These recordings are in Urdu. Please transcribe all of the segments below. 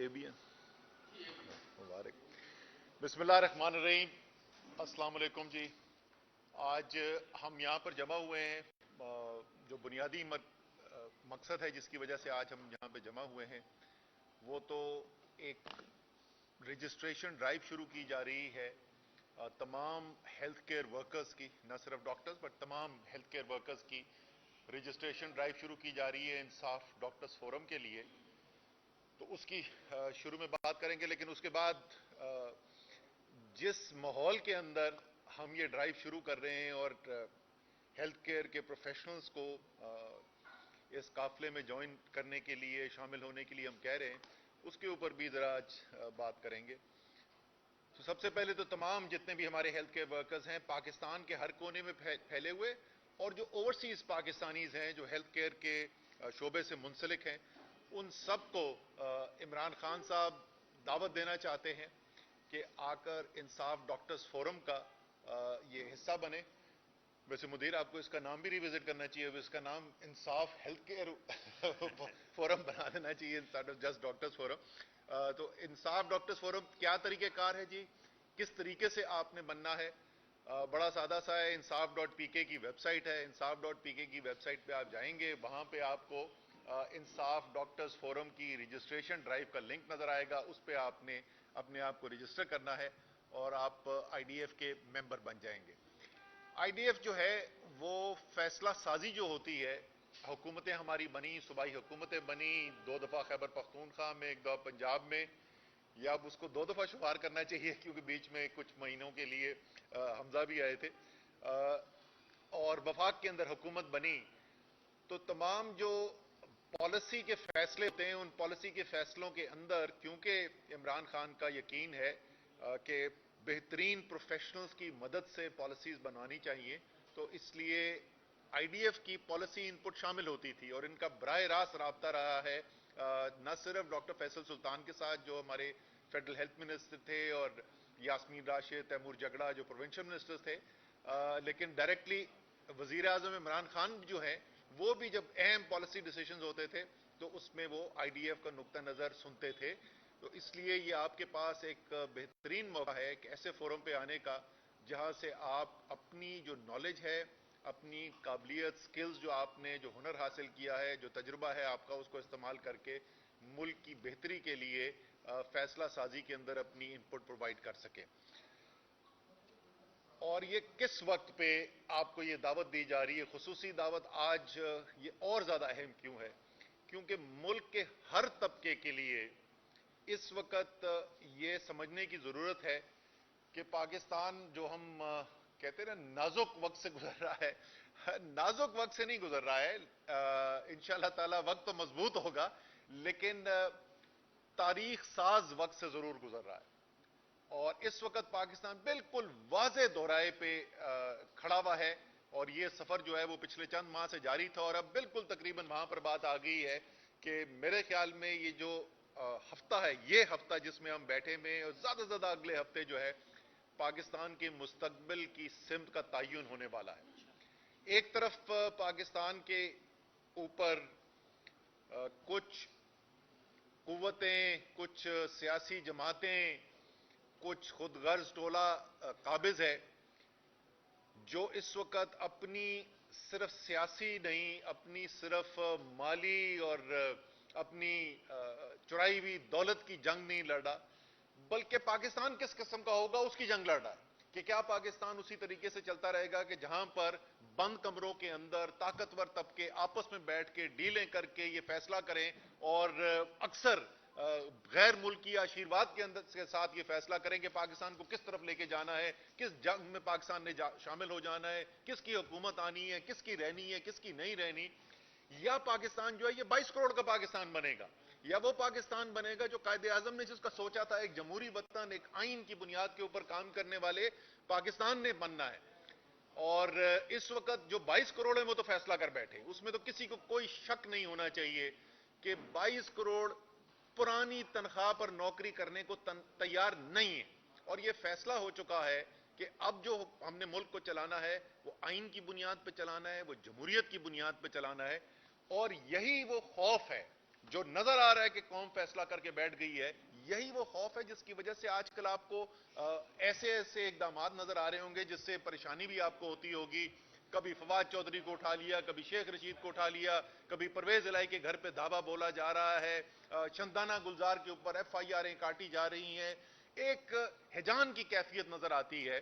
یہ بھی ہیں مبارک. بسم اللہ الرحمن الرحیم. السلام علیکم جی. آج ہم یہاں پر جمع ہوئے ہیں. جو بنیادی مقصد ہے جس کی وجہ سے آج ہم یہاں پہ جمع ہوئے ہیں وہ تو ایک رجسٹریشن ڈرائیو شروع کی جا رہی ہے تمام ہیلتھ کیئر ورکرز کی, نہ صرف ڈاکٹرز بٹ تمام ہیلتھ کیئر ورکرز کی رجسٹریشن ڈرائیو شروع کی جا رہی ہے انصاف ڈاکٹرز فورم کے لیے. تو اس کی شروع میں بات کریں گے, لیکن اس کے بعد جس ماحول کے اندر ہم یہ ڈرائیو شروع کر رہے ہیں اور ہیلتھ کیئر کے پروفیشنلز کو اس قافلے میں جوائن کرنے کے لیے, شامل ہونے کے لیے ہم کہہ رہے ہیں, اس کے اوپر بھی ذرا آج بات کریں گے. تو سب سے پہلے تو تمام جتنے بھی ہمارے ہیلتھ کیئر ورکرز ہیں پاکستان کے ہر کونے میں پھیلے ہوئے, اور جو اوورسیز پاکستانیز ہیں جو ہیلتھ کیئر کے شعبے سے منسلک ہیں, ان سب کو عمران خان صاحب دعوت دینا چاہتے ہیں کہ آ کر انصاف ڈاکٹرز فورم کا یہ حصہ بنے. ویسے مدیر آپ کو اس کا نام بھی ریوزٹ کرنا چاہیے, اس کا نام انصاف ہیلتھ کیئر فورم بنا دینا چاہیے instead of just doctors forum. تو انصاف ڈاکٹرز فورم کیا طریقہ کار ہے جی, کس طریقے سے آپ نے بننا ہے؟ بڑا سادہ سا ہے. انصاف ڈاٹ پی کے کی ویب سائٹ ہے. انصاف ڈاٹ پی کے کی ویب سائٹ پہ آپ جائیں گے, وہاں پہ آپ کو انصاف ڈاکٹرز فورم کی رجسٹریشن ڈرائیو کا لنک نظر آئے گا. اس پہ آپ نے اپنے آپ کو رجسٹر کرنا ہے اور آپ آئی ڈی ایف کے ممبر بن جائیں گے. آئی ڈی ایف جو ہے وہ فیصلہ سازی جو ہوتی ہے, حکومتیں ہماری بنی, صوبائی حکومتیں بنی, 2 دفعہ خیبر پختونخوا میں, 1 دفعہ پنجاب میں, یا اب اس کو 2 دفعہ شمار کرنا چاہیے کیونکہ بیچ میں کچھ مہینوں کے لیے حمزہ بھی آئے تھے, اور وفاق کے اندر حکومت بنی. تو تمام جو پالیسی کے فیصلے ہوتے ہیں ان پالیسی کے فیصلوں کے اندر کیونکہ عمران خان کا یقین ہے کہ بہترین پروفیشنلز کی مدد سے پالیسیز بنوانی چاہیے, تو اس لیے آئی ڈی ایف کی پالیسی ان پٹ شامل ہوتی تھی, اور ان کا براہ راست رابطہ رہا ہے نہ صرف ڈاکٹر فیصل سلطان کے ساتھ جو ہمارے فیڈرل ہیلتھ منسٹر تھے, اور یاسمین راشد, تیمور جگڑا جو پروونشل منسٹر تھے, لیکن ڈائریکٹلی وزیر اعظم عمران خان جو ہیں وہ بھی جب اہم پالیسی ڈیسیشنز ہوتے تھے تو اس میں وہ آئی ڈی ایف کا نقطہ نظر سنتے تھے. تو اس لیے یہ آپ کے پاس ایک بہترین موقع ہے کہ ایسے فورم پہ آنے کا جہاں سے آپ اپنی جو نالج ہے, اپنی قابلیت, سکلز جو آپ نے جو ہنر حاصل کیا ہے, جو تجربہ ہے آپ کا, اس کو استعمال کر کے ملک کی بہتری کے لیے فیصلہ سازی کے اندر اپنی ان پٹ پرووائڈ کر سکیں. اور یہ کس وقت پہ آپ کو یہ دعوت دی جا رہی ہے, خصوصی دعوت آج یہ اور زیادہ اہم کیوں ہے؟ کیونکہ ملک کے ہر طبقے کے لیے اس وقت یہ سمجھنے کی ضرورت ہے کہ پاکستان جو ہم کہتے ہیں نا نازک وقت سے گزر رہا ہے, نازک وقت سے نہیں گزر رہا ہے, انشاءاللہ تعالی وقت تو مضبوط ہوگا, لیکن تاریخ ساز وقت سے ضرور گزر رہا ہے. اور اس وقت پاکستان بالکل واضح دورائے پہ کھڑا ہوا ہے, اور یہ سفر جو ہے وہ پچھلے چند ماہ سے جاری تھا, اور اب بالکل تقریباً وہاں پر بات آ گئی ہے کہ میرے خیال میں یہ جو ہفتہ ہے, یہ ہفتہ جس میں ہم بیٹھے میں, اور زیادہ سے زیادہ اگلے ہفتے جو ہے پاکستان کے مستقبل کی سمت کا تعین ہونے والا ہے. ایک طرف پاکستان کے اوپر کچھ قوتیں, کچھ سیاسی جماعتیں, کچھ خود غرض ٹولہ قابض ہے جو اس وقت اپنی صرف سیاسی نہیں, اپنی صرف مالی اور اپنی چرائی ہوئی دولت کی جنگ نہیں لڑ رہا, بلکہ پاکستان کس قسم کا ہوگا اس کی جنگ لڑ رہا ہے. کہ کیا پاکستان اسی طریقے سے چلتا رہے گا کہ جہاں پر بند کمروں کے اندر طاقتور طبقے آپس میں بیٹھ کے ڈیلیں کر کے یہ فیصلہ کریں, اور اکثر غیر ملکی آشیرواد کے اندر کے ساتھ یہ فیصلہ کریں کہ پاکستان کو کس طرف لے کے جانا ہے, کس جنگ میں پاکستان نے شامل ہو جانا ہے, کس کی حکومت آنی ہے, کس کی رہنی ہے, کس کی نہیں رہنی. یا پاکستان جو ہے یہ 22 کروڑ کا پاکستان بنے گا, یا وہ پاکستان بنے گا جو قائد اعظم نے جس کا سوچا تھا, ایک جمہوری وطن, ایک آئین کی بنیاد کے اوپر کام کرنے والے پاکستان نے بننا ہے. اور اس وقت جو 22 کروڑ ہیں وہ تو فیصلہ کر بیٹھے, اس میں تو کسی کو کوئی شک نہیں ہونا چاہیے کہ 22 کروڑ پرانی تنخواہ پر نوکری کرنے کو تیار نہیں ہے. اور یہ فیصلہ ہو چکا ہے کہ اب جو ہم نے ملک کو چلانا ہے وہ آئین کی بنیاد پہ چلانا ہے, وہ جمہوریت کی بنیاد پہ چلانا ہے. اور یہی وہ خوف ہے, جو نظر آ رہا ہے کہ قوم فیصلہ کر کے بیٹھ گئی ہے، یہی وہ خوف ہے جس کی وجہ سے آج کل آپ کو ایسے ایسے اقدامات نظر آ رہے ہوں گے جس سے پریشانی بھی آپ کو ہوتی ہوگی. کبھی فواد چودھری کو اٹھا لیا، کبھی شیخ رشید کو اٹھا لیا، کبھی پرویز الہی کے گھر پہ دھاوا بولا جا رہا ہے، چندانہ گلزار کے اوپر ایف آئی آریں کاٹی جا رہی ہیں. ایک ہجان کی کیفیت نظر آتی ہے،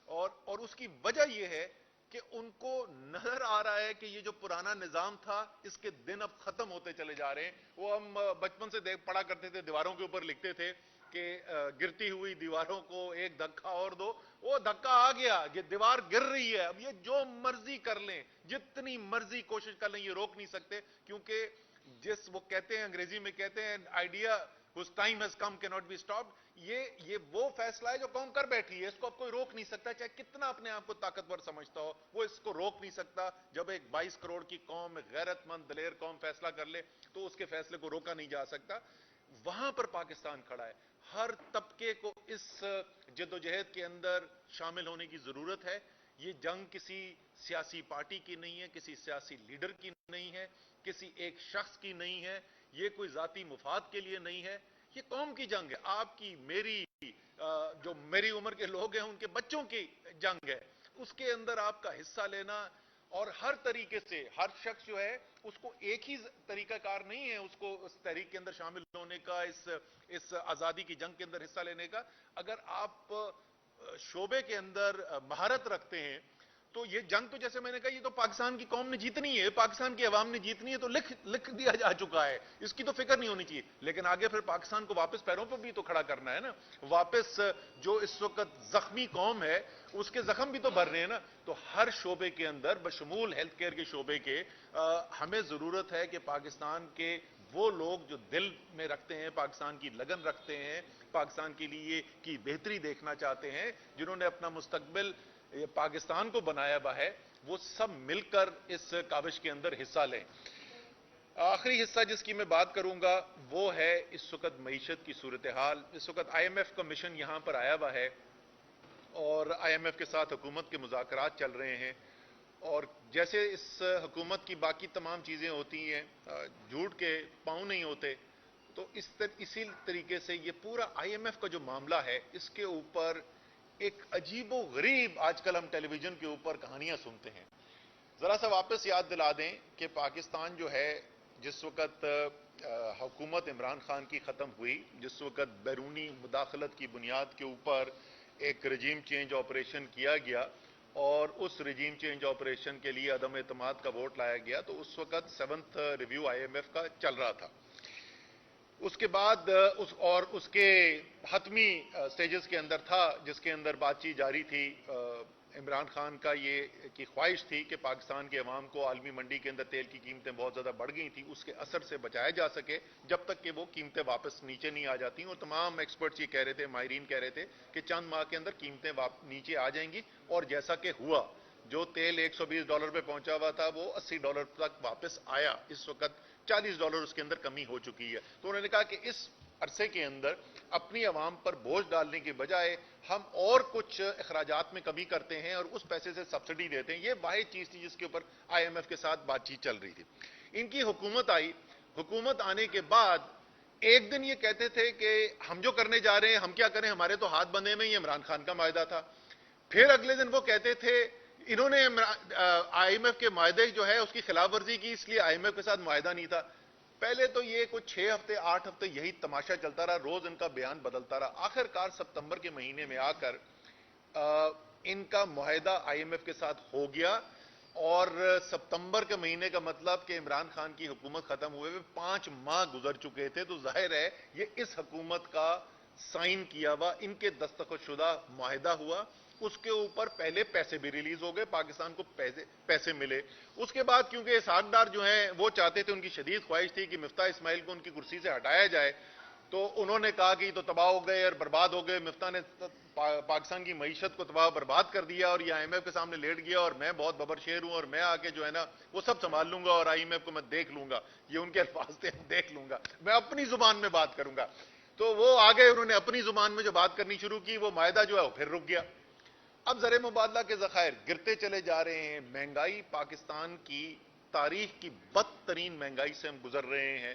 اور اس کی وجہ یہ ہے کہ ان کو نظر آ رہا ہے کہ یہ جو پرانا نظام تھا اس کے دن اب ختم ہوتے چلے جا رہے ہیں. وہ ہم بچپن سے پڑھا کرتے تھے، دیواروں کے اوپر لکھتے تھے کہ گرتی ہوئی دیواروں کو ایک دھکا اور دو. وہ دھکا آ گیا، یہ دیوار گر رہی ہے، اب یہ جو مرضی کر لیں، جتنی مرضی کوشش کر لیں، یہ روک نہیں سکتے. کیونکہ وہ کہتے ہیں، انگریزی میں کہتے ہیں idea whose time has come cannot be stopped. یہ وہ فیصلہ ہے جو قوم کر بیٹھی ہے، اس کو اب کوئی روک نہیں سکتا، چاہے کتنا اپنے آپ کو طاقتور سمجھتا ہو، وہ اس کو روک نہیں سکتا. جب ایک 22 کروڑ کی قوم، غیرت مند دلیر قوم فیصلہ کر لے تو اس کے فیصلے کو روکا نہیں جا سکتا. وہاں پر پاکستان کھڑا ہے. ہر طبقے کو اس جدوجہد کے اندر شامل ہونے کی ضرورت ہے. یہ جنگ کسی سیاسی پارٹی کی نہیں ہے، کسی سیاسی لیڈر کی نہیں ہے، کسی ایک شخص کی نہیں ہے، یہ کوئی ذاتی مفاد کے لیے نہیں ہے، یہ قوم کی جنگ ہے. آپ کی، میری، جو میری عمر کے لوگ ہیں ان کے بچوں کی جنگ ہے. اس کے اندر آپ کا حصہ لینا، اور ہر طریقے سے ہر شخص جو ہے اس کو ایک ہی طریقہ کار نہیں ہے اس کو اس تحریک کے اندر شامل ہونے کا، اس آزادی کی جنگ کے اندر حصہ لینے کا. اگر آپ شعبے کے اندر مہارت رکھتے ہیں تو یہ جنگ تو جیسے میں نے کہا یہ تو پاکستان کی قوم نے جیتنی ہے، پاکستان کی عوام نے جیتنی ہے، تو لکھ دیا جا چکا ہے، اس کی تو فکر نہیں ہونی چاہیے. لیکن آگے پھر پاکستان کو واپس پیروں پہ بھی تو کھڑا کرنا ہے نا. واپس جو اس وقت زخمی قوم ہے اس کے زخم بھی تو بھر رہے ہیں نا. تو ہر شعبے کے اندر بشمول ہیلتھ کیئر کے شعبے کے ہمیں ضرورت ہے کہ پاکستان کے وہ لوگ جو دل میں رکھتے ہیں، پاکستان کی لگن رکھتے ہیں، پاکستان کے لیے کی بہتری دیکھنا چاہتے ہیں، جنہوں نے اپنا مستقبل پاکستان کو بنایا ہوا ہے، وہ سب مل کر اس کاوش کے اندر حصہ لیں. آخری حصہ جس کی میں بات کروں گا وہ ہے اس وقت معیشت کی صورتحال. اس وقت آئی ایم ایف کا مشن یہاں پر آیا ہوا ہے اور آئی ایم ایف کے ساتھ حکومت کے مذاکرات چل رہے ہیں. اور جیسے اس حکومت کی باقی تمام چیزیں ہوتی ہیں، جھوٹ کے پاؤں نہیں ہوتے، تو اسی طریقے سے یہ پورا آئی ایم ایف کا جو معاملہ ہے اس کے اوپر ایک عجیب و غریب آج کل ہم ٹیلی ویژن کے اوپر کہانیاں سنتے ہیں. ذرا سا واپس یاد دلا دیں کہ پاکستان جو ہے جس وقت حکومت عمران خان کی ختم ہوئی، جس وقت بیرونی مداخلت کی بنیاد کے اوپر ایک رجیم چینج آپریشن کیا گیا اور اس رجیم چینج آپریشن کے لیے عدم اعتماد کا ووٹ لایا گیا، تو اس وقت 7th review I am F کا چل رہا تھا. اس کے بعد اس کے حتمی سٹیجز کے اندر تھا جس کے اندر بات چیت جاری تھی. عمران خان کا یہ کی خواہش تھی کہ پاکستان کے عوام کو عالمی منڈی کے اندر تیل کی قیمتیں بہت زیادہ بڑھ گئی تھیں، اس کے اثر سے بچایا جا سکے جب تک کہ وہ قیمتیں واپس نیچے نہیں آ جاتی. اور تمام ایکسپرٹس یہ کہہ رہے تھے، ماہرین کہہ رہے تھے کہ چند ماہ کے اندر قیمتیں نیچے آ جائیں گی. اور جیسا کہ ہوا، جو تیل $120 پہ پہنچا ہوا تھا وہ $80 تک واپس آیا. اس وقت $40 اس کے اندر کمی ہو چکی ہے. تو انہوں نے کہا کہ اس عرصے کے اندر اپنی عوام پر بوجھ ڈالنے کے بجائے ہم اور کچھ اخراجات میں کمی کرتے ہیں اور اس پیسے سے سبسڈی دیتے ہیں. یہ واحد چیز تھی جس کے اوپر آئی ایم ایف کے ساتھ بات چیت چل رہی تھی. ان کی حکومت آئی. حکومت آنے کے بعد ایک دن یہ کہتے تھے کہ ہم جو کرنے جا رہے ہیں ہم کیا کریں، ہمارے تو ہاتھ بندھے میں، یہ عمران خان کا معاہدہ تھا. پھر اگلے دن وہ کہتے تھے انہوں نے آئی ایم ایف کے معاہدے جو ہے اس کی خلاف ورزی کی، اس لیے آئی ایم ایف کے ساتھ معاہدہ نہیں تھا. پہلے تو یہ کچھ 6 ہفتے 8 ہفتے یہی تماشا چلتا رہا، روز ان کا بیان بدلتا رہا. آخر کار ستمبر کے مہینے میں آ کر ان کا معاہدہ آئی ایم ایف کے ساتھ ہو گیا. اور ستمبر کے مہینے کا مطلب کہ عمران خان کی حکومت ختم ہوئے 5 ماہ گزر چکے تھے. تو ظاہر ہے یہ اس حکومت کا سائن کیا ہوا، ان کے دستخط شدہ معاہدہ ہوا. اس کے اوپر پہلے پیسے بھی ریلیز ہو گئے، پاکستان کو پیسے ملے. اس کے بعد کیونکہ اسحاق ڈار جو ہیں وہ چاہتے تھے، ان کی شدید خواہش تھی کہ مفتاح اسماعیل کو ان کی کرسی سے ہٹایا جائے، تو انہوں نے کہا کہ یہ تو تباہ ہو گئے اور برباد ہو گئے. مفتاح نے پاکستان کی معیشت کو تباہ برباد کر دیا اور یہ آئی ایم ایف کے سامنے لیٹ گیا اور میں بہت ببر شیر ہوں اور میں آ کے جو ہے نا وہ سب سنبھال لوں گا اور آئی ایم ایف کو میں دیکھ لوں گا. یہ ان کے الفاظ تھے، دیکھ لوں گا، میں اپنی زبان میں بات کروں گا. تو وہ آگے انہوں نے اپنی زبان میں جو بات کرنی شروع کی، وہ معاہدہ جو ہے وہ پھر رک گیا. اب زر مبادلہ کے ذخائر گرتے چلے جا رہے ہیں. مہنگائی پاکستان کی تاریخ کی بدترین مہنگائی سے ہم گزر رہے ہیں.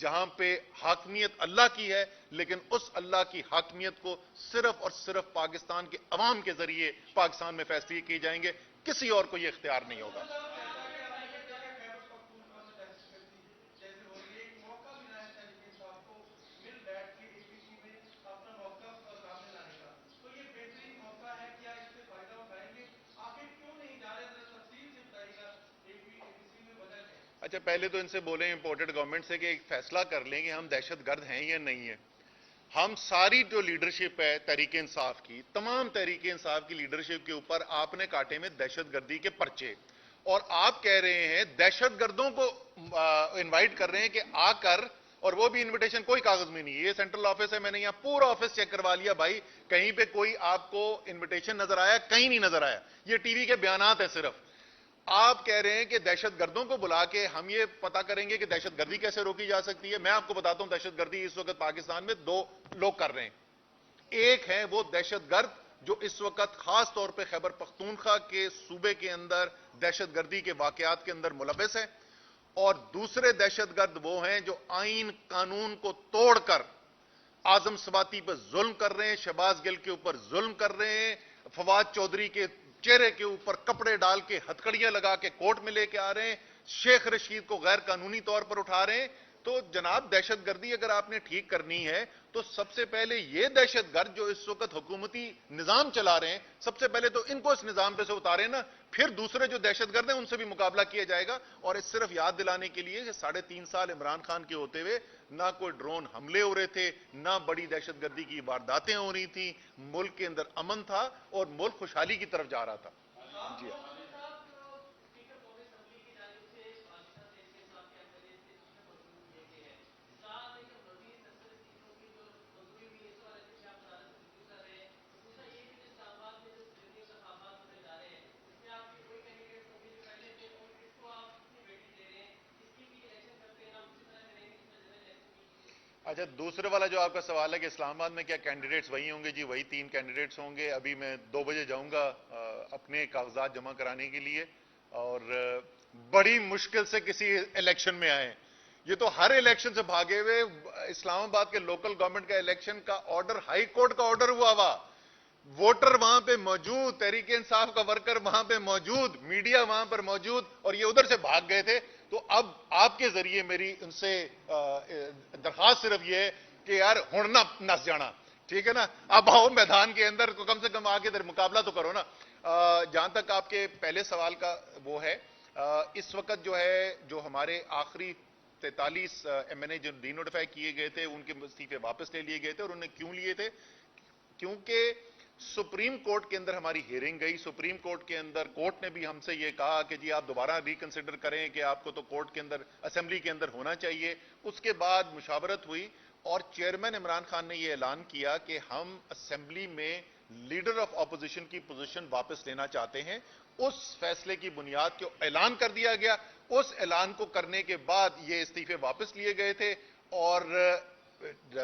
جہاں پہ حاکمیت اللہ کی ہے، لیکن اس اللہ کی حاکمیت کو صرف اور صرف پاکستان کے عوام کے ذریعے پاکستان میں فیصلے کیے جائیں گے، کسی اور کو یہ اختیار نہیں ہوگا۔ اچھا، پہلے تو ان سے بولیں امپورٹڈ گورنمنٹ سے کہ ایک فیصلہ کر لیں کہ ہم دہشت گرد ہیں یا نہیں ہیں۔ ہم ساری جو لیڈرشپ ہے تحریک انصاف کی، تمام تحریک انصاف کی لیڈرشپ کے اوپر آپ نے کاٹے میں دہشت گردی کے پرچے، اور آپ کہہ رہے ہیں دہشت گردوں کو انوائٹ کر رہے ہیں کہ آ کر، اور وہ بھی انویٹیشن کوئی کاغذ میں نہیں ہے، یہ سینٹرل آفس ہے، میں نے یہاں پورا آفس چیک کروا لیا بھائی، کہیں پہ کوئی آپ کو انویٹیشن نظر آیا؟ کہیں نہیں نظر آیا، یہ ٹی وی کے بیانات ہیں صرف۔ آپ کہہ رہے ہیں کہ دہشت گردوں کو بلا کے ہم یہ پتا کریں گے کہ دہشت گردی کیسے روکی جا سکتی ہے۔ میں آپ کو بتاتا ہوں دہشت گردی اس وقت پاکستان میں دو لوگ کر رہے ہیں۔ ایک ہے وہ دہشت گرد جو اس وقت خاص طور پہ خیبر پختونخوا کے صوبے کے اندر دہشت گردی کے واقعات کے اندر ملوث ہے، اور دوسرے دہشت گرد وہ ہیں جو آئین قانون کو توڑ کر اعظم سواتی پر ظلم کر رہے ہیں، شہباز گل کے اوپر ظلم کر رہے ہیں، فواد چودھری کے چہرے کے اوپر کپڑے ڈال کے ہتکڑیاں لگا کے کورٹ میں لے کے آ رہے ہیں، شیخ رشید کو غیر قانونی طور پر اٹھا رہے ہیں۔ تو جناب دہشت گردی اگر آپ نے ٹھیک کرنی ہے تو سب سے پہلے یہ دہشت گرد جو اس وقت حکومتی نظام چلا رہے ہیں، سب سے پہلے تو ان کو اس نظام پہ سے اتارے نا، پھر دوسرے جو دہشت گرد ہیں ان سے بھی مقابلہ کیا جائے گا۔ اور اس صرف یاد دلانے کے لیے کہ 3.5 سال عمران خان کے ہوتے ہوئے نہ کوئی ڈرون حملے ہو رہے تھے، نہ بڑی دہشت گردی کی وارداتیں ہو رہی تھیں، ملک کے اندر امن تھا اور ملک خوشحالی کی طرف جا رہا تھا۔ جی اچھا، دوسرے والا جو آپ کا سوال ہے کہ اسلام آباد میں کیا کینڈیڈیٹس وہی ہوں گے؟ جی وہی 3 کینڈیڈیٹس ہوں گے۔ ابھی میں 2 بجے جاؤں گا اپنے کاغذات جمع کرانے کے لیے، اور بڑی مشکل سے کسی الیکشن میں آئے۔ یہ تو ہر الیکشن سے بھاگے ہوئے، اسلام آباد کے لوکل گورنمنٹ کا الیکشن کا آرڈر ہائی کورٹ کا آرڈر ہوا، ووٹر وہاں پہ موجود، تحریک انصاف کا ورکر وہاں پہ موجود، میڈیا وہاں پر موجود، اور یہ ادھر سے بھاگ گئے تھے۔ تو اب آپ کے ذریعے میری ان سے درخواست صرف یہ ہے کہ یار ہن نہ نس جانا، ٹھیک ہے نا؟ اب آؤ میدان کے اندر، کم سے کم آگے ادھر مقابلہ تو کرو نا۔ جہاں تک آپ کے پہلے سوال کا وہ ہے، اس وقت جو ہے جو ہمارے آخری 43 ایم این اے جو ڈی نوٹیفائی کیے گئے تھے، ان کے استعفے واپس لے لیے گئے تھے، اور انہوں نے کیوں لیے تھے؟ کیونکہ سپریم کورٹ کے اندر ہماری ہیئرنگ گئی، سپریم کورٹ کے اندر کورٹ نے بھی ہم سے یہ کہا کہ جی آپ دوبارہ ریکنسیڈر کریں کہ آپ کو تو کورٹ کے اندر، اسمبلی کے اندر ہونا چاہیے۔ اس کے بعد مشاورت ہوئی اور چیئرمین عمران خان نے یہ اعلان کیا کہ ہم اسمبلی میں لیڈر آف اپوزیشن کی پوزیشن واپس لینا چاہتے ہیں۔ اس فیصلے کی بنیاد کے اعلان کر دیا گیا، اس اعلان کو کرنے کے بعد یہ استعفے واپس لیے گئے تھے، اور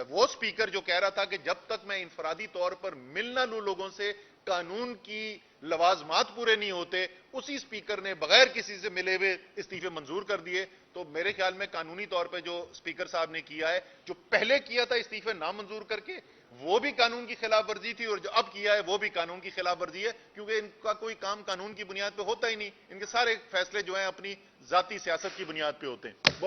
وہ سپیکر جو کہہ رہا تھا کہ جب تک میں انفرادی طور پر ملنا لوں لوگوں سے، قانون کی لوازمات پورے نہیں ہوتے، اسی سپیکر نے بغیر کسی سے ملے ہوئے استعفے منظور کر دیے۔ تو میرے خیال میں قانونی طور پہ جو سپیکر صاحب نے کیا ہے، جو پہلے کیا تھا استعفے نامنظور کر کے، وہ بھی قانون کی خلاف ورزی تھی، اور جو اب کیا ہے وہ بھی قانون کی خلاف ورزی ہے، کیونکہ ان کا کوئی کام قانون کی بنیاد پہ ہوتا ہی نہیں، ان کے سارے فیصلے جو ہیں اپنی ذاتی سیاست کی بنیاد پہ ہوتے ہیں۔